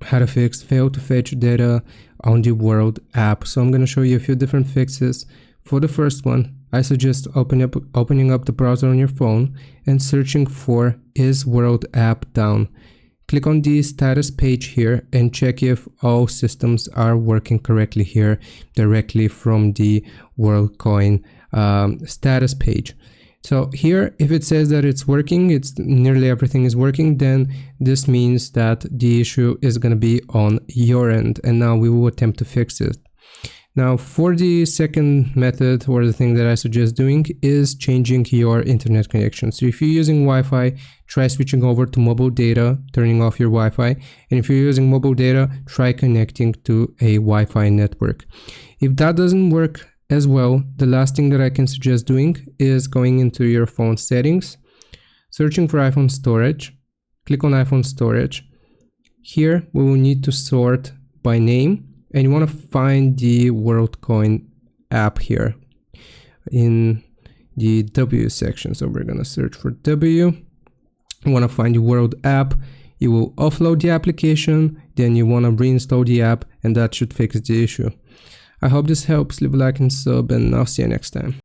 how to fix fail to fetch data on the World app. So I'm going to show you a few different fixes. For the first one, I suggest opening up the browser on your phone and searching for "Is World app down?" Click on the status page here and check if all systems are working correctly here directly from the Worldcoin status page. So here, if it says that it's working, it's nearly everything is working, then this means that the issue is going to be on your end, and now we will attempt to fix it. Now, for the second method, or the thing that I suggest doing, is changing your internet connection. So if you're using Wi-Fi, try switching over to mobile data, turning off your Wi-Fi. And if you're using mobile data, try connecting to a Wi-Fi network. If that doesn't work as well, the last thing that I can suggest doing is going into your phone settings, searching for iPhone storage, click on iPhone storage. Here we will need to sort by name, and you want to find the Worldcoin app here in the W section. So we're going to search for W. You want to find the World app. You will offload the application, then you want to reinstall the app, and that should fix the issue. I hope this helps. Leave a like and sub, and I'll see you next time.